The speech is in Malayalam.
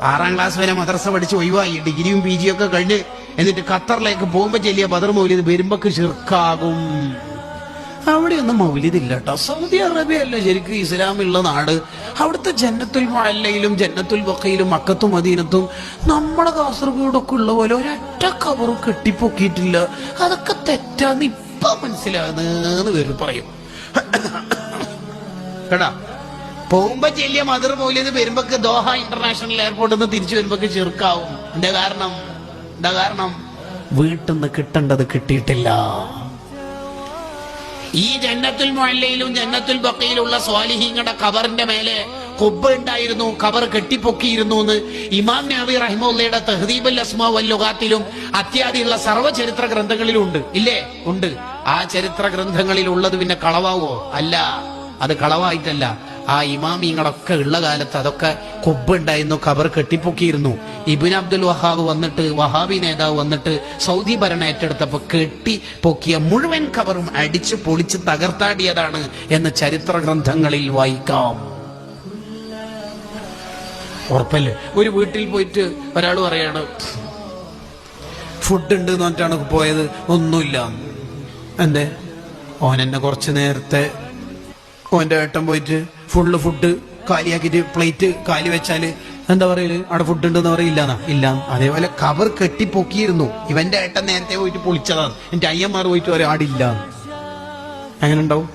6ാം ക്ലാസ് വരെ മദ്രസ പഠിച്ച് ഒഴിവായി, ഡിഗ്രിയും PG ഒക്കെ കഴിഞ്ഞ് എന്നിട്ട് ഖത്തറിലേക്ക് പോകുമ്പോ ചെല്ലിയ ബദർ മൗലിദ് വരുമ്പോക്ക് ശിർക്കാകും. അവിടെയൊന്നും മൗലിദില്ല കേട്ടോ. സൗദി അറേബ്യ അല്ല ശരിക്കും ഇസ്ലാമുള്ള നാട്. അവിടുത്തെ ജന്നത്തുൽ മുഅല്ലയിലും ജന്നത്തുൽ ബഖയിലും മക്കത്തും മദീനത്തും നമ്മുടെ കാസർഗോഡൊക്കെ ഉള്ള പോലെ ഒരൊറ്റ കബറും കെട്ടിപ്പൊക്കിയിട്ടില്ല. അതൊക്കെ തെറ്റാന്ന് ഇപ്പൊ മനസ്സിലാകുന്നെന്ന് പേര് പറയും കേട്ടാ. പോകുമ്പോ ചെല്ലിയ മദർ മൗലിദ് വരുമ്പോക്ക് ദോഹ ഇന്റർനാഷണൽ എയർപോർട്ടിൽ നിന്ന് തിരിച്ചു വരുമ്പോക്ക് ചെറുക്കാവും. എന്താ കാരണം വീട്ടിൽ നിന്ന് കിട്ടേണ്ടത് കിട്ടിയിട്ടില്ല. ഈ ജന്നത്തുൽ മുഅല്ലയിലും ജന്നത്തുൽ ബഖയിലുള്ള സ്വാലിഹീങ്ങളുടെ ഖബറിന്റെ മേലെ ഖുബ്ബ ഉണ്ടായിരുന്നു, ഖബർ കെട്ടിപ്പൊക്കിയിരുന്നു എന്ന് ഇമാം നവവി റഹിമഹുള്ളയുടെ തഹ്ദീബുൽ അസ്മാ വൽ ലുഗാത്തിലും അത്യാദിയുള്ള സർവ്വ ചരിത്ര ഗ്രന്ഥങ്ങളിലും ഉണ്ട്. ഇല്ലേ? ഉണ്ട്. ആ ചരിത്ര ഗ്രന്ഥങ്ങളിൽ ഉള്ളത് പിന്നെ കളവാവോ? അല്ല, അത് കളവായിട്ടല്ല. ആ ഇമാമിങ്ങളൊക്കെ ഉള്ള കാലത്ത് അതൊക്കെ ഖുബ്ബ ഉണ്ടായിരുന്നു, ഖബർ കെട്ടിപ്പൊക്കിയിരുന്നു. ഇബ്നു അബ്ദുൽ വഹാബ് വന്നിട്ട്, വഹാബി നേതാവ് വന്നിട്ട് സൗദി ഭരണം ഏറ്റെടുത്തപ്പോ കെട്ടിപ്പൊക്കിയ മുഴുവൻ ഖബറും അടിച്ചു പൊളിച്ച് തകർത്താടിയതാണ് എന്ന് ചരിത്ര ഗ്രന്ഥങ്ങളിൽ വായിക്കാം. ഉറപ്പല്ലേ? ഒരു വീട്ടിൽ പോയിട്ട് ഒരാൾ പറയാണ് ഫുഡ് ഉണ്ട് എന്ന് പറഞ്ഞിട്ടാണ് പോയത്, ഒന്നുമില്ല. എന്തേ? ഓനെന്നെ കുറച്ച് നേരത്തെ ഓന്റെ ഏട്ടൻ പോയിട്ട് ഫുള്ള് ഫുഡ് കാലിയാക്കിട്ട് പ്ലേറ്റ് കാലി വെച്ചാല് എന്താ പറയല്? അവിടെ ഫുഡ് ഉണ്ടെന്ന് പറയില്ലാന്നാ? ഇല്ല. അതേപോലെ ഖബർ കെട്ടിപ്പൊക്കിയിരുന്നു. ഇവന്റെ ഏട്ടൻ നേരത്തെ പോയിട്ട് പൊളിച്ചതാണ്. എന്റെ അയ്യന്മാർ പോയിട്ട് പറയാം ആടില്ല. എങ്ങനെ ഉണ്ടാവും?